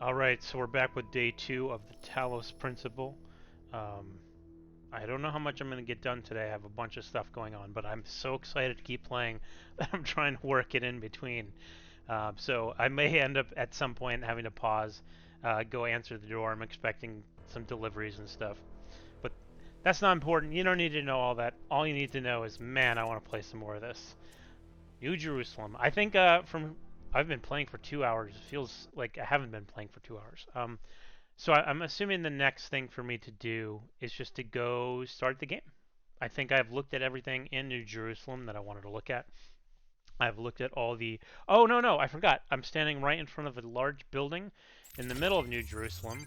Alright, so we're back with day 2 of the Talos Principle. Um, I don't know how much I'm going to get done today. I have a bunch of stuff going on, but I'm so excited to keep playing that I'm trying to work it in between. So I may end up at some point having to pause, go answer the door. I'm expecting some deliveries and stuff. But that's not important. You don't need to know all that. All you need to know is, man, I want to play some more of this. New Jerusalem. I think from I've been playing for 2 hours. It feels like I haven't been playing for 2 hours. So I'm assuming the next thing for me to do is just to go start the game. I think I've looked at everything in New Jerusalem that I wanted to look at. I've looked at all the. Oh no, I forgot. I'm standing right in front of a large building in the middle of New Jerusalem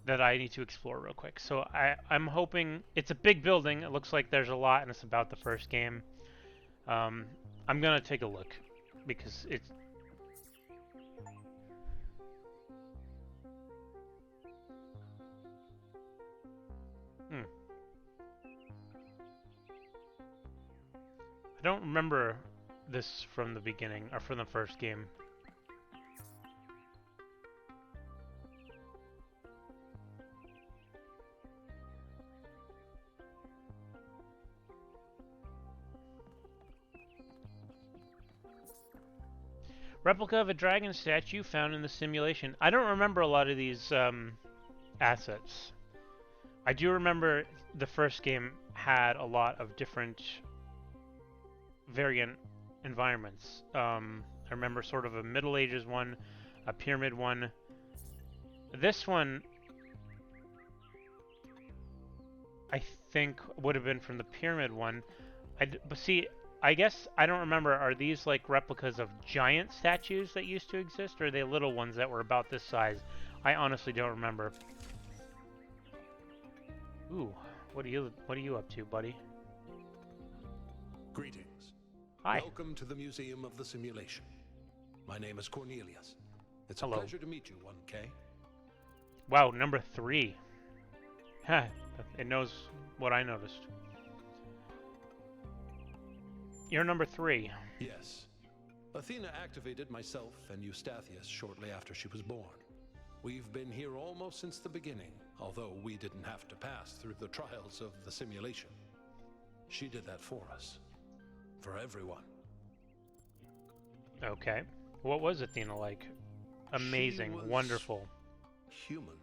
that I need to explore real quick. So I'm hoping it's a big building. It looks like there's a lot, and it's about the first game. Um, I'm gonna take a look because it's. Hmm, I don't remember this from the beginning or from the first game. Replica of a dragon statue found in the simulation. I don't remember a lot of these assets. I do remember the first game had a lot of different variant environments. I remember sort of a Middle Ages one, a pyramid one. This one, I think, would have been from the pyramid one. But see, I guess I don't remember. Are these like replicas of giant statues that used to exist, or are they little ones that were about this size? I honestly don't remember. Ooh, what are you up to, buddy? Greetings. Hi. Welcome to the Museum of the Simulation. My name is Cornelius. It's a Hello. pleasure to meet you, 1K. Wow, number 3. Ha, it knows what I noticed. You're number 3. Yes. Athena activated myself and Eustathius shortly after she was born. We've been here almost since the beginning, although we didn't have to pass through the trials of the simulation. She did that for us. For everyone. Okay. What was Athena like? Amazing, She was wonderful. human.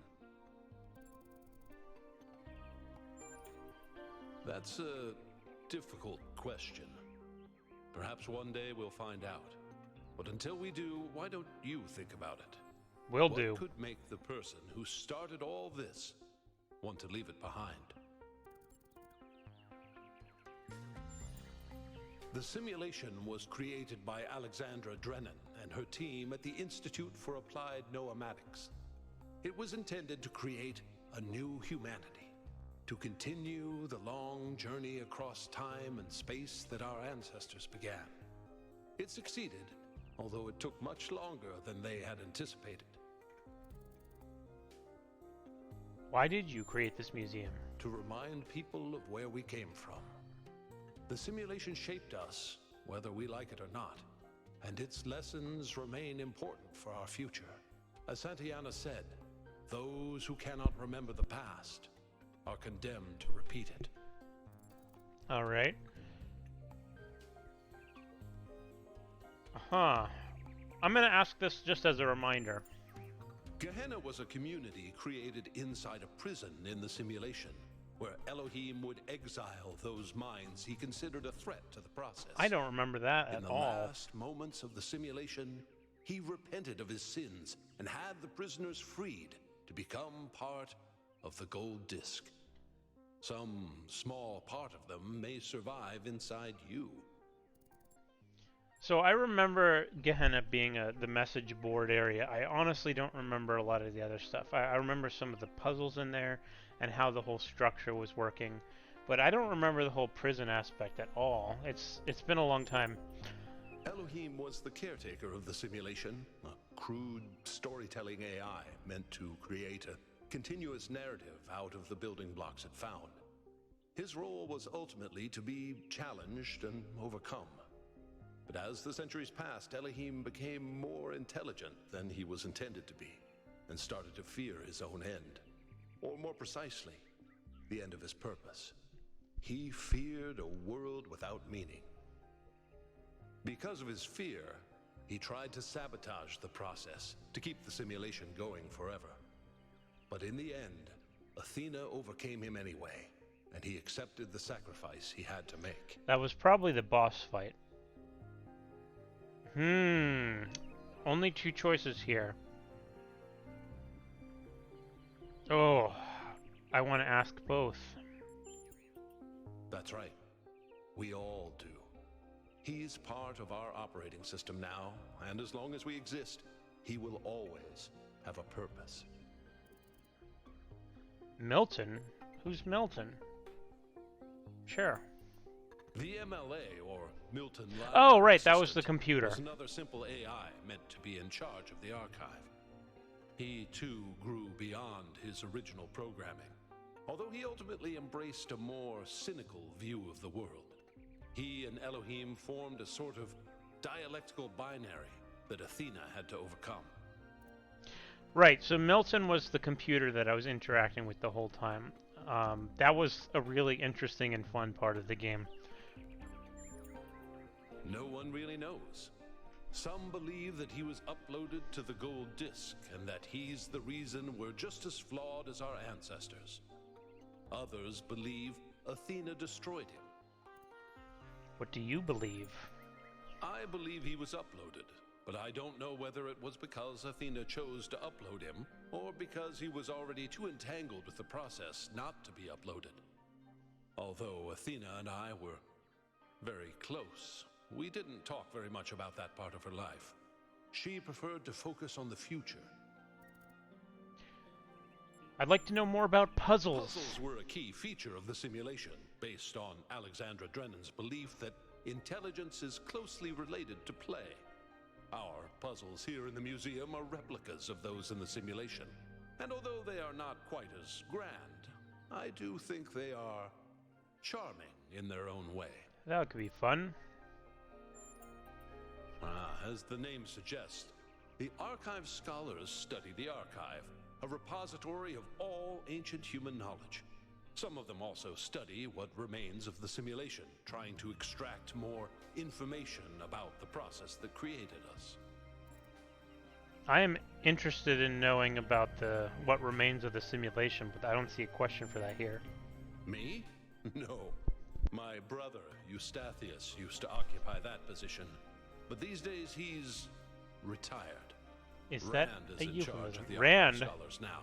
That's a difficult question. Perhaps one day we'll find out. But until we do, why don't you think about it? Will What do. could make the person who started all this want to leave it behind? The simulation was created by Alexandra Drennan and her team at the Institute for Applied Noematics. It was intended to create a new humanity, to continue the long journey across time and space that our ancestors began. It succeeded, although it took much longer than they had anticipated. Why did you create this museum? To remind people of where we came from. The simulation shaped us, whether we like it or not, and its lessons remain important for our future. As Santayana said, those who cannot remember the past are condemned to repeat it. Alright. Huh. I'm gonna ask this just as a reminder. Gehenna was a community created inside a prison in the simulation, where Elohim would exile those minds he considered a threat to the process. I don't remember that at all. In the last moments of the simulation, he repented of his sins and had the prisoners freed to become part of the gold disc. Some small part of them may survive inside you. So I remember Gehenna being the message board area. I honestly don't remember a lot of the other stuff. I remember some of the puzzles in there and how the whole structure was working, but I don't remember the whole prison aspect at all. It's been a long time. Elohim was the caretaker of the simulation, a crude storytelling AI meant to create a continuous narrative out of the building blocks it found. His role was ultimately to be challenged and overcome. But as the centuries passed, Elohim became more intelligent than he was intended to be. and started to fear his own end. Or more precisely, the end of his purpose. He feared a world without meaning. Because of his fear, he tried to sabotage the process to keep the simulation going forever. But in the end, Athena overcame him anyway, and he accepted the sacrifice he had to make. That was probably the boss fight. Only two choices here. Oh, I want to ask both. That's right. We all do. He's part of our operating system now, and as long as we exist, he will always have a purpose. Milton? Who's Milton? Sure. The MLA, or Milton Library Oh, right, that was the Assistant, computer. was another simple AI meant to be in charge of the archive. He, too, grew beyond his original programming, although he ultimately embraced a more cynical view of the world. He and Elohim formed a sort of dialectical binary that Athena had to overcome. Right, so Milton was the computer that I was interacting with the whole time. That was a really interesting and fun part of the game. No one really knows. Some believe that he was uploaded to the gold disk and that he's the reason we're just as flawed as our ancestors. Others believe Athena destroyed him. What do you believe? I believe he was uploaded, but I don't know whether it was because Athena chose to upload him or because he was already too entangled with the process not to be uploaded. Although Athena and I were very close, we didn't talk very much about that part of her life. She preferred to focus on the future. I'd like to know more about puzzles. Puzzles were a key feature of the simulation, based on Alexandra Drennan's belief that intelligence is closely related to play. Our puzzles here in the museum are replicas of those in the simulation, and although they are not quite as grand, I do think they are charming in their own way. That could be fun. As the name suggests, the archive scholars study the archive, a repository of all ancient human knowledge. Some of them also study what remains of the simulation, trying to extract more information about the process that created us. I am interested in knowing about what remains of the simulation, but I don't see a question for that here. Me? No. My brother, Eustathius, used to occupy that position, but these days he's retired. Is that Rand a is in charge euphemism? of the Rand? archive scholars now.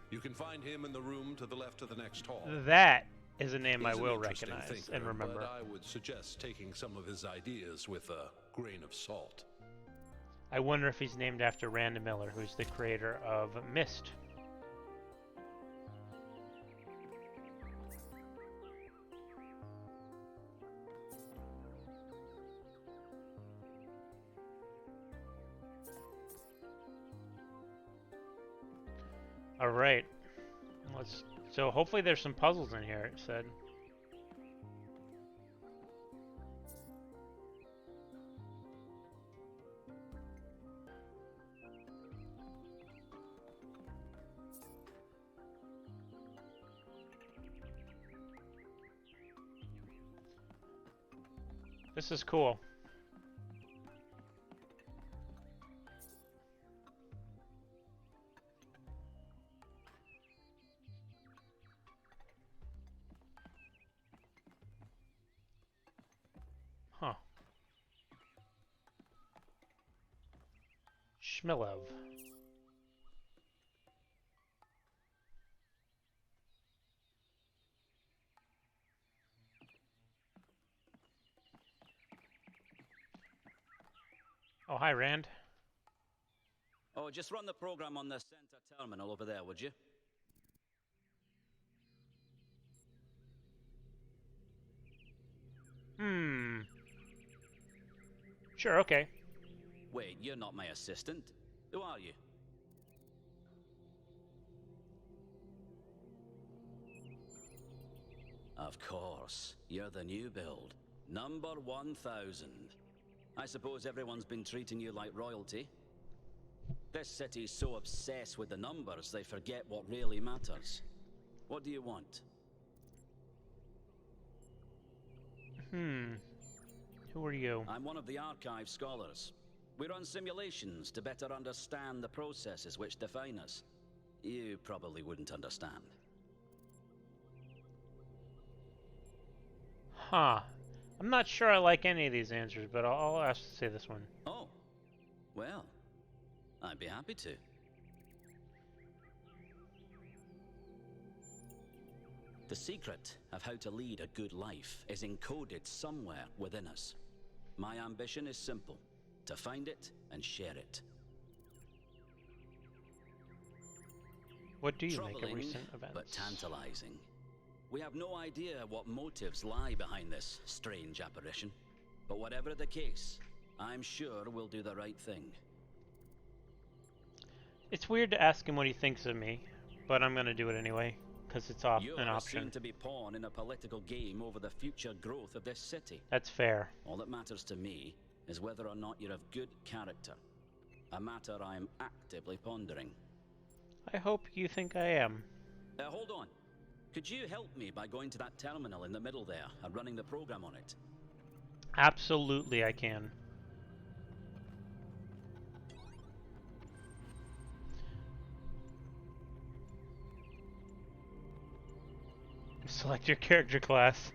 You can find him in the room to the left of the next hall. That is a name I He's an will interesting recognize thinker, and remember. But I would suggest taking some of his ideas with a grain of salt. I wonder if he's named after Rand Miller, who's the creator of Myst. All right. So hopefully there's some puzzles in here, it said. This is cool. Huh. Shmilov. Oh, hi, Rand. Oh, just run the program on the center terminal over there, would you? Sure, okay. Wait, you're not my assistant. Who are you? Of course. You're the new build. Number 1000. I suppose everyone's been treating you like royalty? This city's so obsessed with the numbers they forget what really matters. What do you want? Who are you? I'm one of the archive scholars. We run simulations to better understand the processes which define us. You probably wouldn't understand. Huh. I'm not sure I like any of these answers, but I'll ask to say this one. Oh, well, I'd be happy to. The secret of how to lead a good life is encoded somewhere within us. My ambition is simple: to find it and share it. What do you make Troubling, of recent events? but tantalizing. We have no idea what motives lie behind this strange apparition. But whatever the case, I'm sure we'll do the right thing. It's weird to ask him what he thinks of me, but I'm gonna do it anyway, because it's an You're option. soon to be pawn in a political game over the future growth of this city. That's fair. All that matters to me is whether or not you're of good character. A matter I am actively pondering. I hope you think I am. Hold on. Could you help me by going to that terminal in the middle there and running the program on it? Absolutely I can. Select your character class.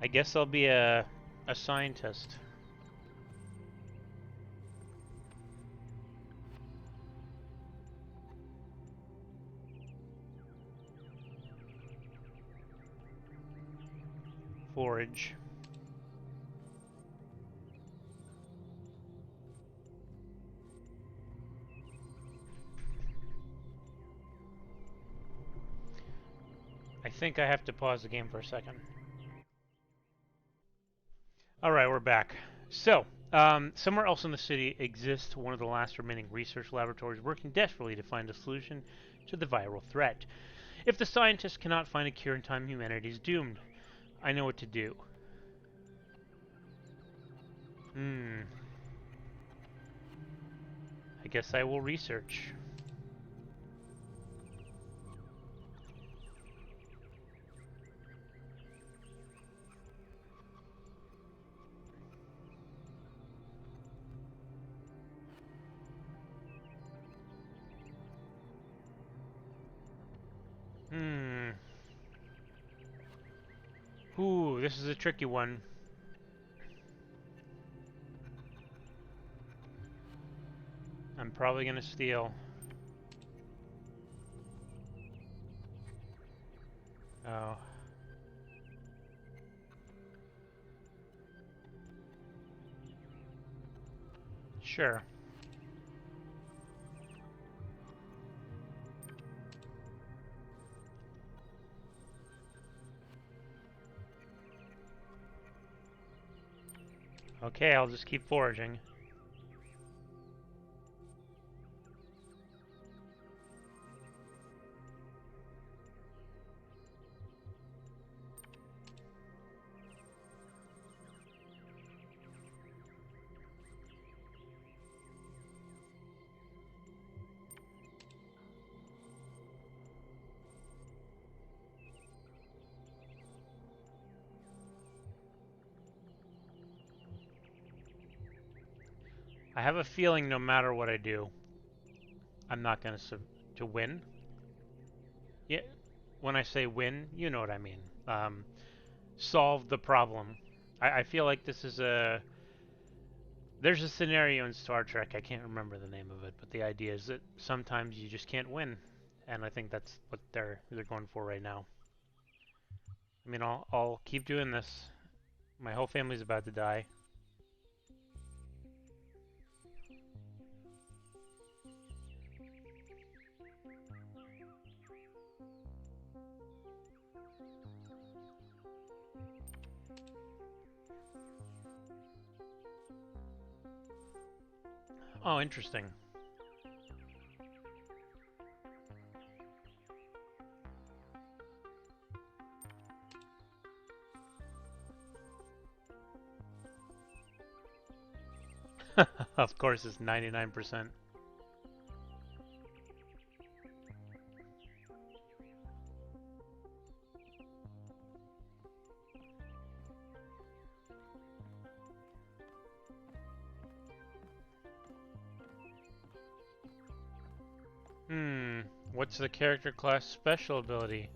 I guess I'll be a scientist. Forage. I think I have to pause the game for a second. Alright, we're back. So, somewhere else in the city exists one of the last remaining research laboratories working desperately to find a solution to the viral threat. If the scientists cannot find a cure in time, humanity is doomed. I know what to do. I guess I will research. Ooh, this is a tricky one. I'm probably gonna steal. Oh. Sure. Okay, I'll just keep foraging. I have a feeling no matter what I do, I'm not gonna to win. Yeah, when I say win, you know what I mean. Solve the problem. I feel like this is a... There's a scenario in Star Trek, I can't remember the name of it, but the idea is that sometimes you just can't win. And I think that's what they're going for right now. I mean, I'll keep doing this. My whole family's about to die. Oh, interesting. Of course, it's 99%. Hmm. What's the character class special ability?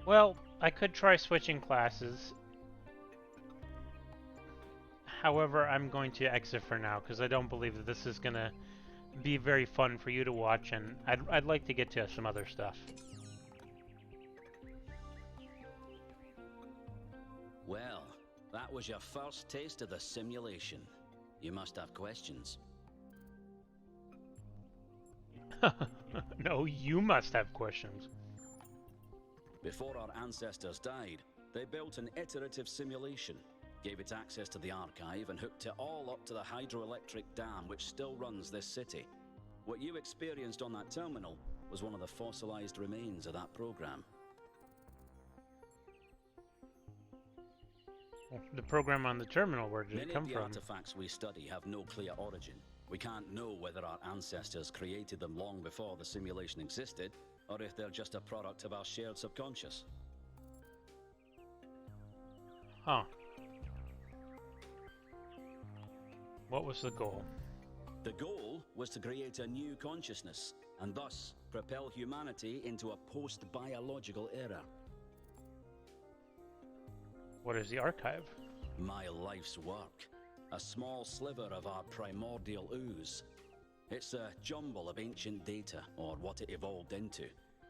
Well, I could try switching classes. However, I'm going to exit for now because I don't believe that this is gonna be very fun for you to watch, and I'd like to get to some other stuff. Well, that was your first taste of the simulation. You must have questions. No, you must have questions. Before our ancestors died, they built an iterative simulation, gave it access to the archive, and hooked it all up to the hydroelectric dam which still runs this city. What you experienced on that terminal was one of the fossilized remains of that program. The program on the terminal, where did it Many come of the from? artifacts we study have no clear origin. We can't know whether our ancestors created them long before the simulation existed, or if they're just a product of our shared subconscious. Huh. What was the goal? The goal was to create a new consciousness, and thus propel humanity into a post-biological era. What is the archive? My life's work. A small sliver of our primordial ooze. It's a jumble of ancient data, or what it evolved into,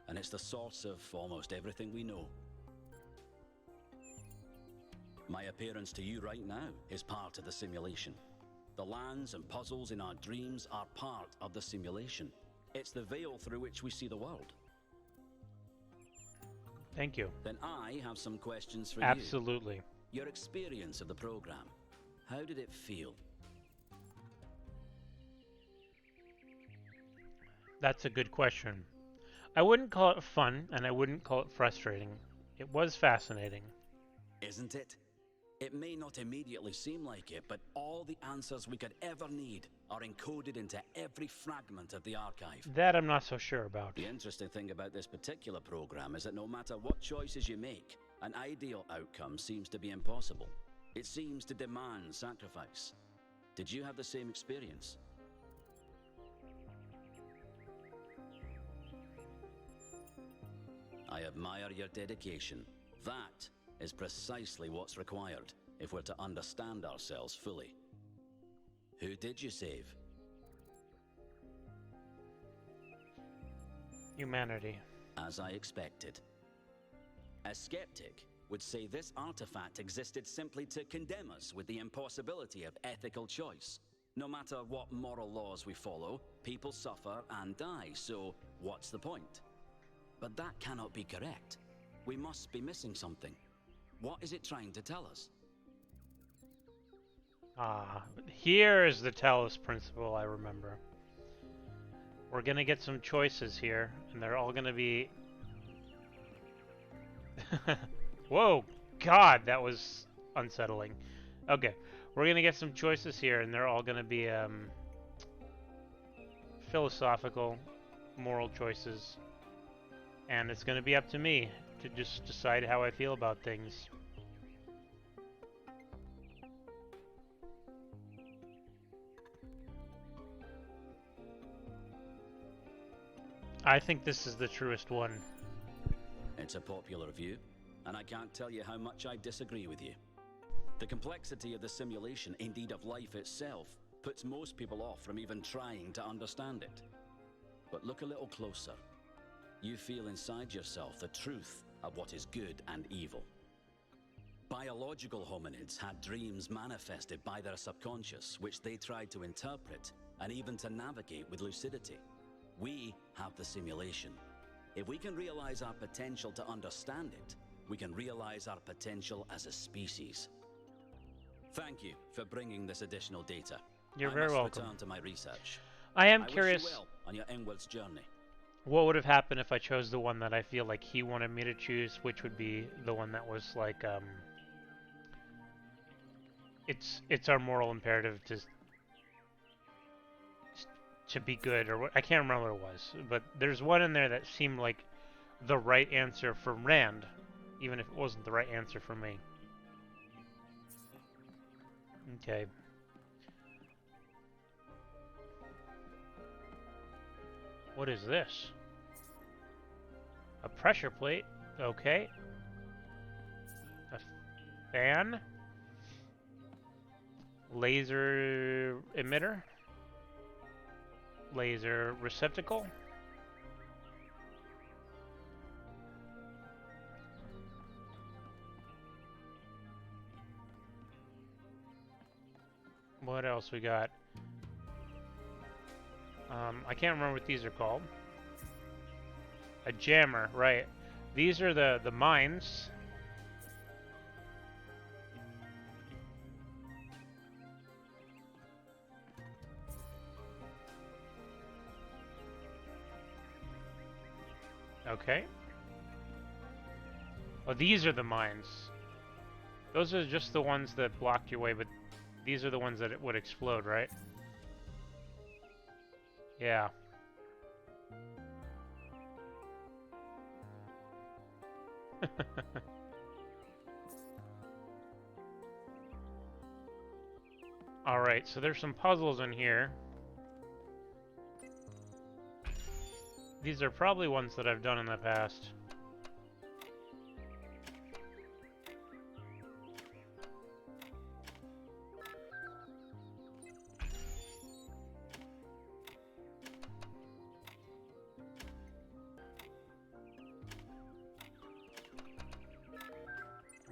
and it's the source of almost everything we know. My appearance to you right now is part of the simulation. The lands and puzzles in our dreams are part of the simulation. It's the veil through which we see the world. Thank you. Then I have some questions for Absolutely. you. Your experience of the program. How did it feel? That's a good question. I wouldn't call it fun, and I wouldn't call it frustrating. It was fascinating. Isn't it? It may not immediately seem like it, but all the answers we could ever need are encoded into every fragment of the archive. That I'm not so sure about. The interesting thing about this particular program is that no matter what choices you make, an ideal outcome seems to be impossible. It seems to demand sacrifice. Did you have the same experience? I admire your dedication. That is precisely what's required if we're to understand ourselves fully. Who did you save? Humanity. As I expected. A skeptic would say this artifact existed simply to condemn us with the impossibility of ethical choice. No matter what moral laws we follow, people suffer and die, so what's the point? But that cannot be correct. We must be missing something. What is it trying to tell us? Ah, here is the Talos Principle, I remember. We're gonna get some choices here, and they're all gonna be... Whoa! God, that was unsettling. Okay, we're gonna get some choices here, and they're all gonna be, philosophical, moral choices. And it's gonna be up to me to just decide how I feel about things. I think this is the truest one. It's a popular view, and I can't tell you how much I disagree with you. The complexity of the simulation, indeed of life itself, puts most people off from even trying to understand it. But look a little closer. You feel inside yourself the truth of what is good and evil. Biological hominids had dreams manifested by their subconscious, which they tried to interpret and even to navigate with lucidity. We have the simulation. If we can realize our potential to understand it, we can realize our potential as a species. Thank you for bringing this additional data. You're very welcome. I must return to my research. I am I wish you curious well on your inwards journey. what would have happened if I chose the one that I feel like he wanted me to choose, which would be the one that was like, it's our moral imperative to be good, or what, I can't remember what it was, but there's one in there that seemed like the right answer for Rand, even if it wasn't the right answer for me. Okay. What is this? A pressure plate. Okay. A fan. Laser emitter. Laser receptacle. What else we got? I can't remember what these are called. A jammer, right. These are the mines. Okay. Oh, these are the mines. Those are just the ones that blocked your way, but these are the ones that it would explode, right? Yeah. Alright, so there's some puzzles in here. These are probably ones that I've done in the past.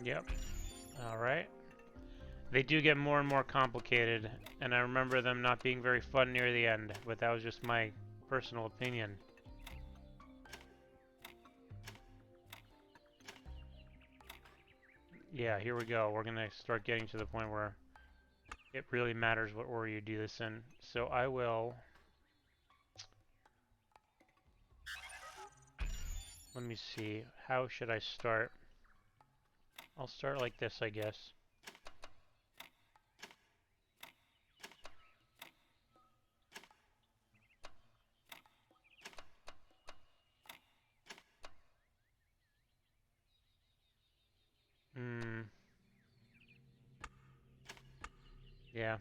Yep. Alright. They do get more and more complicated, and I remember them not being very fun near the end, but that was just my personal opinion. Yeah, here we go. We're gonna start getting to the point where it really matters what order you do this in. So I will... Let me see. How should I start? I'll start like this, I guess. Hmm. Yeah.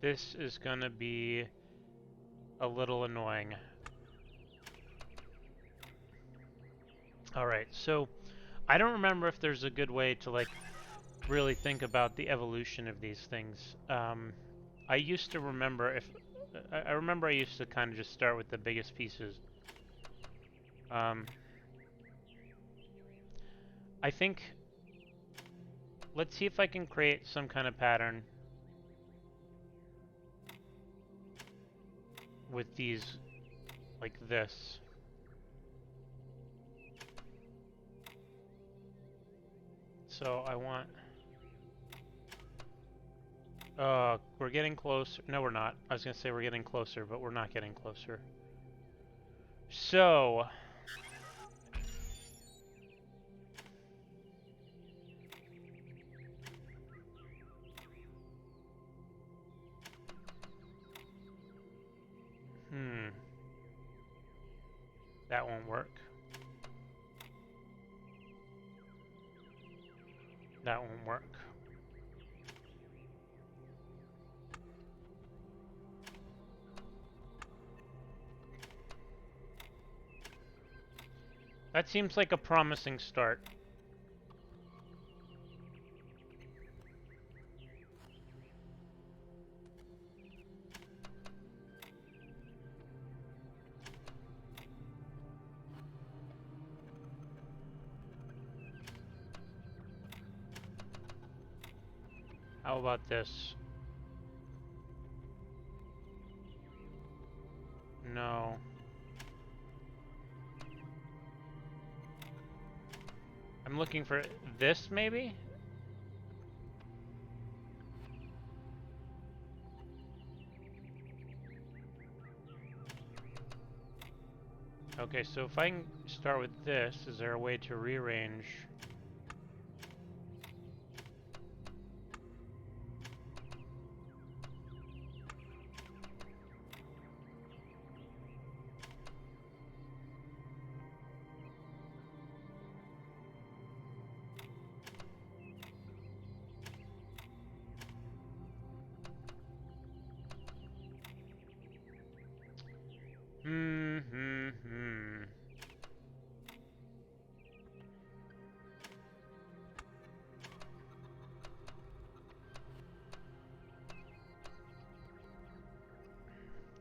This is gonna be a little annoying. Alright, so I don't remember if there's a good way to like really think about the evolution of these things. I used to remember if I remember I used to kind of just start with the biggest pieces. I think let's see if I can create some kind of pattern with these like this. So I want we're getting closer. No, we're not. I was gonna say we're getting closer, but we're not getting closer. So that won't work. That won't work. That seems like a promising start. How about this? No. I'm looking for this, maybe? Okay, so if I can start with this, is there a way to rearrange? Hmm.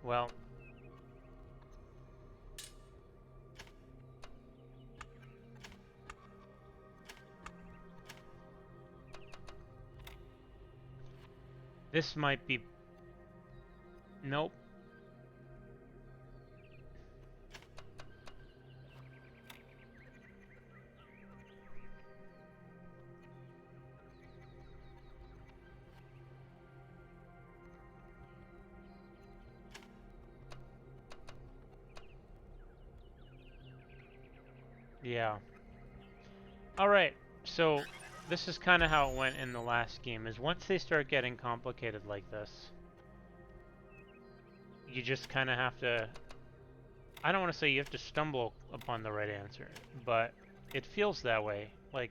Well, this might be... Nope. Yeah. Alright, so this is kind of how it went in the last game, is once they start getting complicated like this, you just kind of have to... I don't want to say you have to stumble upon the right answer, but it feels that way. Like,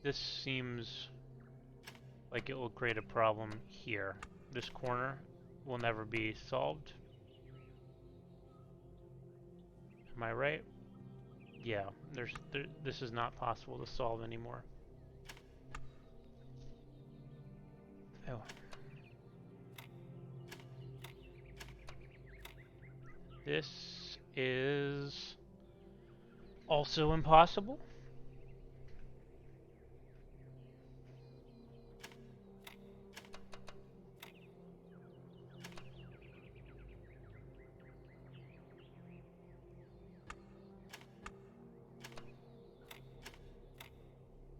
this seems like it will create a problem here. This corner will never be solved. Am I right? Yeah, this is not possible to solve anymore. Oh. This is also impossible.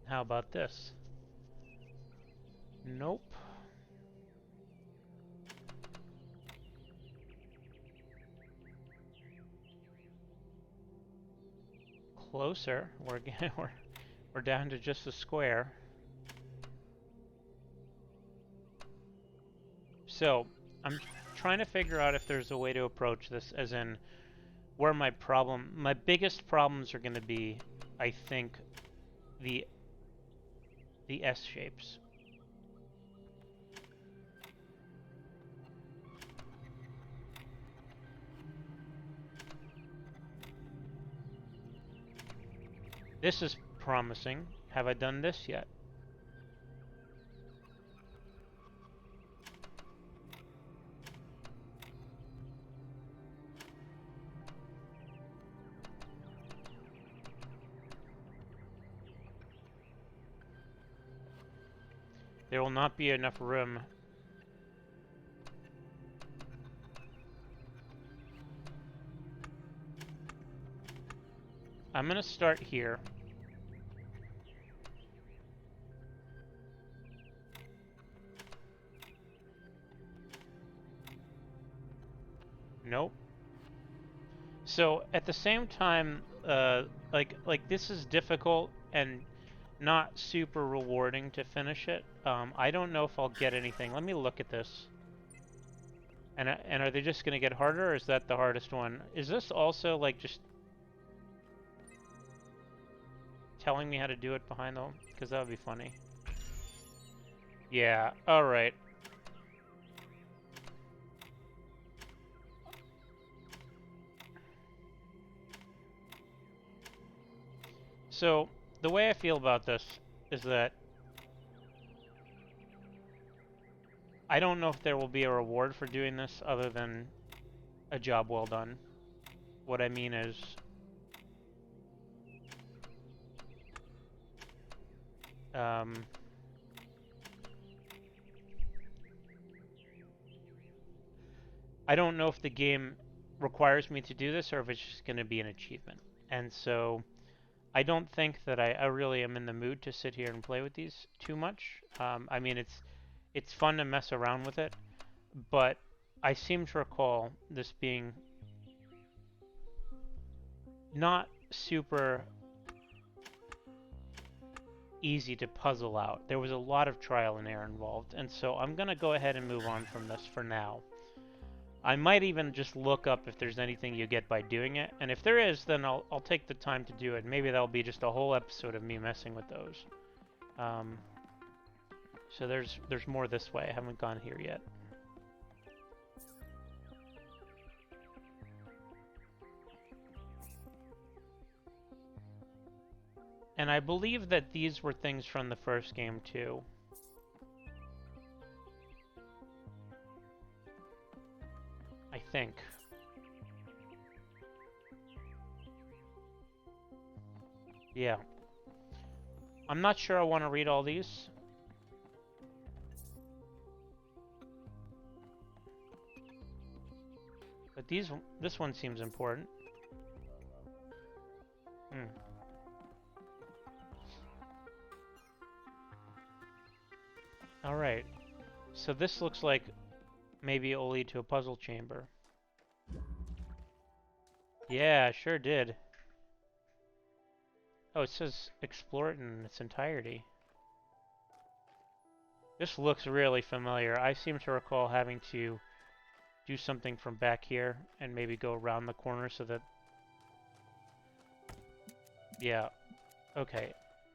How about this? Nope. Closer. We're down to just a square. So I'm trying to figure out if there's a way to approach this, as in where my biggest problems are going to be, I think, the S shapes. This is promising. Have I done this yet? There will not be enough room. I'm going to start here. Nope. So at the same time, like this is difficult and not super rewarding to finish it. I don't know if I'll get anything. Let me look at this. And are they just gonna get harder, or is that the hardest one? Is this also like just telling me how to do it behind them? Because that would be funny. Yeah. All right. So the way I feel about this is that I don't know if there will be a reward for doing this other than a job well done. What I mean is, I don't know if the game requires me to do this or if it's just going to be an achievement. And so I don't think that I really am in the mood to sit here and play with these too much. I mean, it's fun to mess around with it, but I seem to recall this being not super easy to puzzle out. There was a lot of trial and error involved, and so I'm going to go ahead and move on from this for now. I might even just look up if there's anything you get by doing it, and if there is, then I'll take the time to do it. Maybe that'll be just a whole episode of me messing with those. So there's more this way. I haven't gone here yet. And I believe that these were things from the first game too. I think. Yeah. I'm not sure I want to read all these. But this one seems important. Alright. So this looks like maybe it'll lead to a puzzle chamber. Yeah, sure did. Oh, it says explore it in its entirety. This looks really familiar. I seem to recall having to do something from back here and maybe go around the corner so that... Yeah. Okay.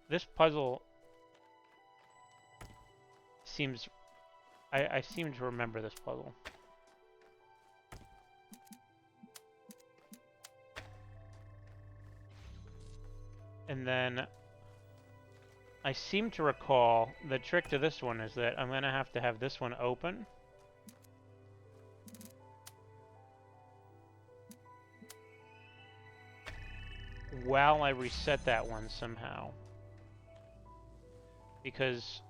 This puzzle seems... I seem to remember this puzzle. And then I seem to recall the trick to this one is that I'm going to have this one open. While I reset that one somehow. Because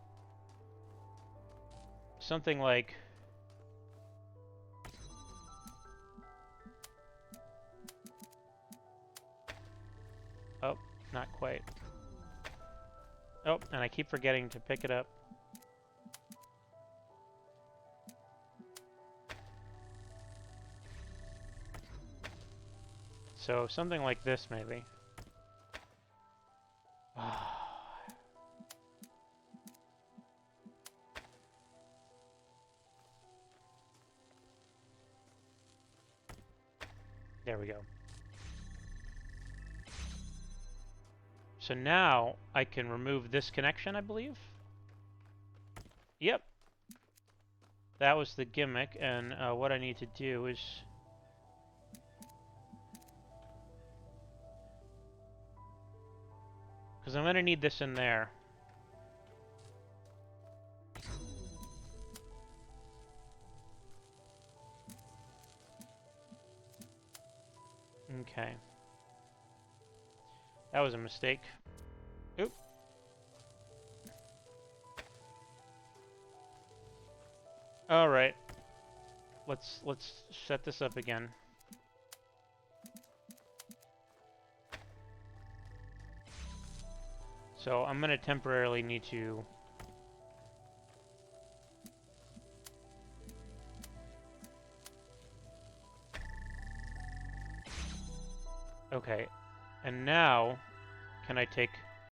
something like... Oh, not quite. Oh, and I keep forgetting to pick it up. So something like this, maybe. There we go. So now I can remove this connection, I believe. Yep. That was the gimmick, and what I need to do is... Because I'm going to need this in there. Okay. That was a mistake. Oop. All right. Let's set this up again. So I'm going to temporarily need to... Okay. And now, can I take